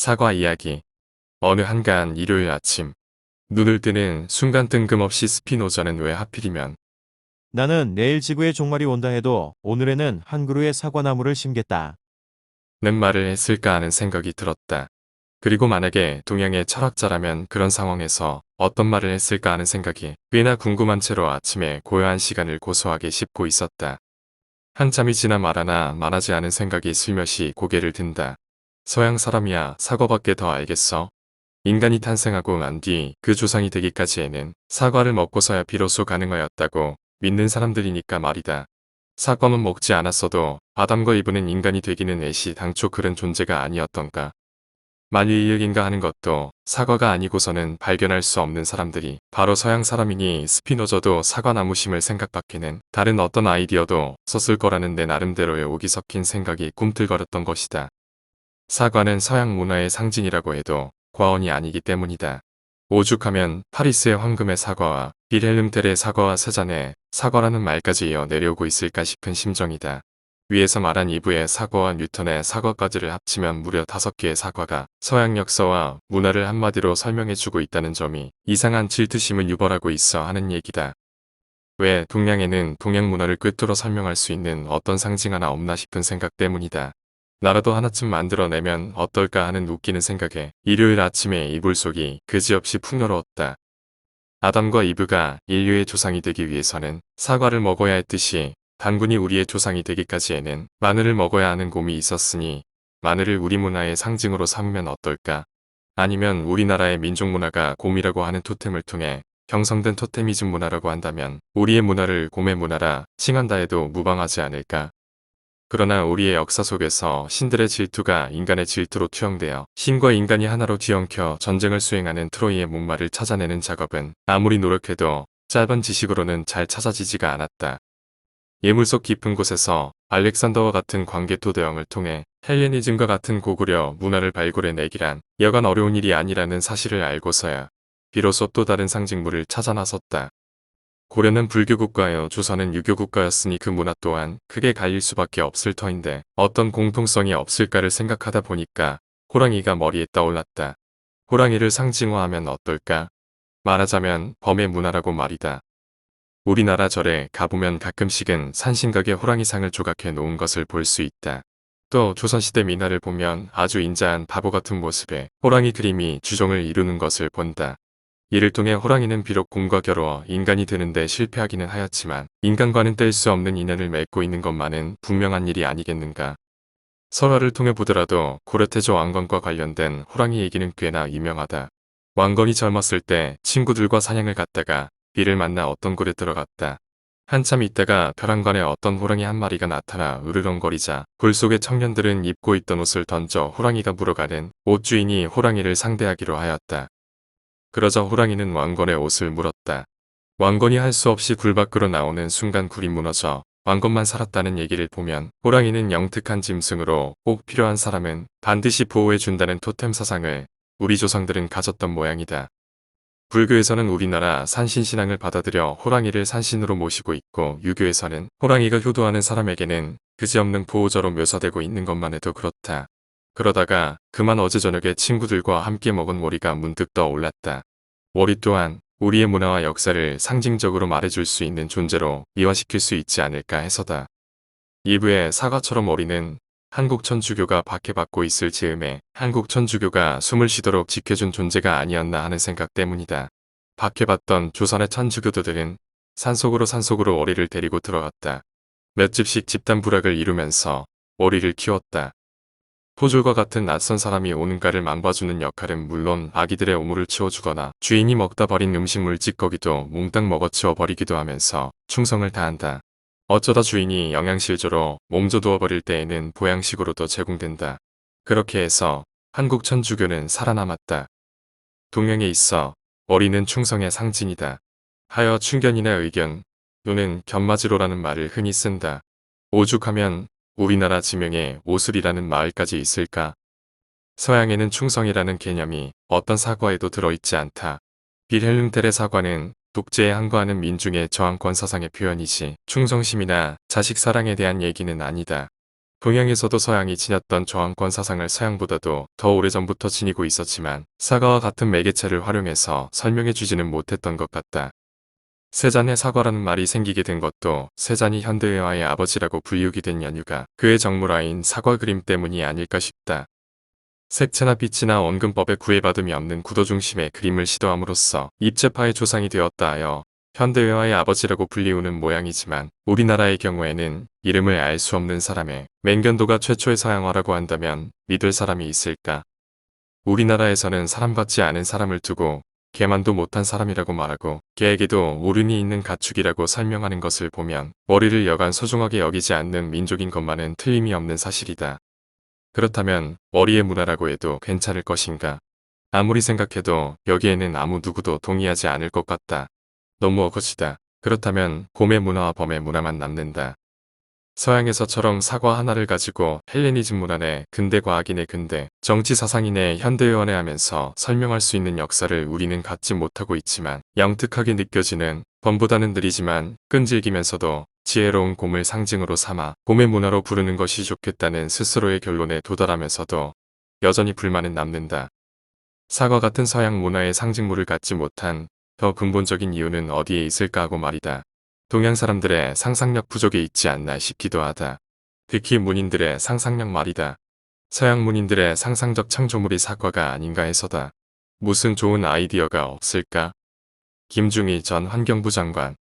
사과 이야기. 어느 한가한 일요일 아침. 눈을 뜨는 순간 뜬금없이 스피노자는 왜 하필이면 나는 내일 지구에 종말이 온다 해도 오늘에는 한 그루의 사과나무를 심겠다. 는 말을 했을까 하는 생각이 들었다. 그리고 만약에 동양의 철학자라면 그런 상황에서 어떤 말을 했을까 하는 생각이 꽤나 궁금한 채로 아침에 고요한 시간을 고소하게 씹고 있었다. 한참이 지나 말하나 말하지 않은 생각이 슬며시 고개를 든다. 서양 사람이야 사과밖에 더 알겠어. 인간이 탄생하고 난 뒤 그 조상이 되기까지에는 사과를 먹고서야 비로소 가능하였다고 믿는 사람들이니까 말이다. 사과만 먹지 않았어도 아담과 이브는 인간이 되기는 애시 당초 그런 존재가 아니었던가. 만유인력인가 하는 것도 사과가 아니고서는 발견할 수 없는 사람들이 바로 서양 사람이니 스피노저도 사과나무 심을 생각밖에는 다른 어떤 아이디어도 썼을 거라는 내 나름대로의 오기 섞인 생각이 꿈틀거렸던 것이다. 사과는 서양 문화의 상징이라고 해도 과언이 아니기 때문이다. 오죽하면 파리스의 황금의 사과와 빌헬름 텔의 사과와 세잔의 사과라는 말까지 이어 내려오고 있을까 싶은 심정이다. 위에서 말한 이브의 사과와 뉴턴의 사과까지를 합치면 무려 5개의 사과가 서양 역사와 문화를 한마디로 설명해주고 있다는 점이 이상한 질투심을 유발하고 있어 하는 얘기다. 왜 동양에는 동양 문화를 꿰뚫어 설명할 수 있는 어떤 상징 하나 없나 싶은 생각 때문이다. 나라도 하나쯤 만들어내면 어떨까 하는 웃기는 생각에 일요일 아침에 이불 속이 그지없이 풍요로웠다. 아담과 이브가 인류의 조상이 되기 위해서는 사과를 먹어야 했듯이 단군이 우리의 조상이 되기까지에는 마늘을 먹어야 하는 곰이 있었으니 마늘을 우리 문화의 상징으로 삼으면 어떨까? 아니면 우리나라의 민족 문화가 곰이라고 하는 토템을 통해 형성된 토테미즘 문화라고 한다면 우리의 문화를 곰의 문화라 칭한다 해도 무방하지 않을까? 그러나 우리의 역사 속에서 신들의 질투가 인간의 질투로 투영되어 신과 인간이 하나로 뒤엉켜 전쟁을 수행하는 트로이의 목마를 찾아내는 작업은 아무리 노력해도 짧은 지식으로는 잘 찾아지지가 않았다. 예물 속 깊은 곳에서 알렉산더와 같은 광개토대왕을 통해 헬레니즘과 같은 고구려 문화를 발굴해내기란 여간 어려운 일이 아니라는 사실을 알고서야 비로소 또 다른 상징물을 찾아 나섰다. 고려는 불교 국가여 조선은 유교 국가였으니 그 문화 또한 크게 갈릴 수밖에 없을 터인데 어떤 공통성이 없을까를 생각하다 보니까 호랑이가 머리에 떠올랐다. 호랑이를 상징화하면 어떨까? 말하자면 범의 문화라고 말이다. 우리나라 절에 가보면 가끔씩은 산신각에 호랑이상을 조각해 놓은 것을 볼 수 있다. 또 조선시대 민화를 보면 아주 인자한 바보 같은 모습의 호랑이 그림이 주종을 이루는 것을 본다. 이를 통해 호랑이는 비록 곰과 겨루어 인간이 되는데 실패하기는 하였지만 인간과는 뗄 수 없는 인연을 맺고 있는 것만은 분명한 일이 아니겠는가. 설화를 통해 보더라도 고려태조 왕건과 관련된 호랑이 얘기는 꽤나 유명하다. 왕건이 젊었을 때 친구들과 사냥을 갔다가 비를 만나 어떤 굴에 들어갔다. 한참 있다가 벼랑간에 어떤 호랑이 한 마리가 나타나 으르렁거리자 굴 속의 청년들은 입고 있던 옷을 던져 호랑이가 물어가는 옷 주인이 호랑이를 상대하기로 하였다. 그러자 호랑이는 왕건의 옷을 물었다. 왕건이 할 수 없이 굴 밖으로 나오는 순간 굴이 무너져 왕건만 살았다는 얘기를 보면 호랑이는 영특한 짐승으로 꼭 필요한 사람은 반드시 보호해준다는 토템 사상을 우리 조상들은 가졌던 모양이다. 불교에서는 우리나라 산신신앙을 받아들여 호랑이를 산신으로 모시고 있고 유교에서는 호랑이가 효도하는 사람에게는 그지없는 보호자로 묘사되고 있는 것만 해도 그렇다. 그러다가 그만 어제 저녁에 친구들과 함께 먹은 오리가 문득 떠올랐다. 오리 또한 우리의 문화와 역사를 상징적으로 말해줄 수 있는 존재로 미화시킬 수 있지 않을까 해서다. 2부의 사과처럼 오리는 한국 천주교가 박해받고 있을 즈음에 한국 천주교가 숨을 쉬도록 지켜준 존재가 아니었나 하는 생각 때문이다. 박해받던 조선의 천주교도들은 산속으로 오리를 데리고 들어갔다. 몇 집씩 집단 부락을 이루면서 오리를 키웠다. 포졸과 같은 낯선 사람이 오는가를 망봐주는 역할은 물론 아기들의 오물을 치워주거나 주인이 먹다 버린 음식물 찌꺼기도 몽땅 먹어치워 버리기도 하면서 충성을 다한다. 어쩌다 주인이 영양실조로 몸져두어 버릴 때에는 보양식으로도 제공된다. 그렇게 해서 한국 천주교는 살아남았다. 동양에 있어 어리는 충성의 상징이다. 하여 충견이나 의견 또는 견마지로라는 말을 흔히 쓴다. 오죽하면 우리나라 지명에 오슬이라는 마을까지 있을까? 서양에는 충성이라는 개념이 어떤 사과에도 들어있지 않다. 빌헬름 텔의 사과는 독재에 항거하는 민중의 저항권 사상의 표현이지 충성심이나 자식 사랑에 대한 얘기는 아니다. 동양에서도 서양이 지녔던 저항권 사상을 서양보다도 더 오래전부터 지니고 있었지만 사과와 같은 매개체를 활용해서 설명해 주지는 못했던 것 같다. 세잔의 사과라는 말이 생기게 된 것도 세잔이 현대회화의 아버지라고 불리우게 된 연유가 그의 정물화인 사과 그림 때문이 아닐까 싶다. 색채나 빛이나 원근법에 구애받음이 없는 구도 중심의 그림을 시도함으로써 입체파의 조상이 되었다 하여 현대회화의 아버지라고 불리우는 모양이지만 우리나라의 경우에는 이름을 알 수 없는 사람의 맹견도가 최초의 서양화라고 한다면 믿을 사람이 있을까? 우리나라에서는 사람 같지 않은 사람을 두고 개만도 못한 사람이라고 말하고 개에게도 오륜이 있는 가축이라고 설명하는 것을 보면 머리를 여간 소중하게 여기지 않는 민족인 것만은 틀림이 없는 사실이다. 그렇다면 머리의 문화라고 해도 괜찮을 것인가? 아무리 생각해도 여기에는 아무 누구도 동의하지 않을 것 같다. 너무 어거지다. 그렇다면 곰의 문화와 범의 문화만 남는다. 서양에서처럼 사과 하나를 가지고 헬레니즘 문화내 근대 과학인의 근대, 정치 사상인의 현대연애 하면서 설명할 수 있는 역사를 우리는 갖지 못하고 있지만 영특하게 느껴지는 범보다는 느리지만 끈질기면서도 지혜로운 곰을 상징으로 삼아 곰의 문화로 부르는 것이 좋겠다는 스스로의 결론에 도달하면서도 여전히 불만은 남는다. 사과 같은 서양 문화의 상징물을 갖지 못한 더 근본적인 이유는 어디에 있을까 하고 말이다. 동양 사람들의 상상력 부족에 있지 않나 싶기도 하다. 특히 문인들의 상상력 말이다. 서양 문인들의 상상적 창조물이 사과가 아닌가 해서다. 무슨 좋은 아이디어가 없을까? 김중희 전 환경부 장관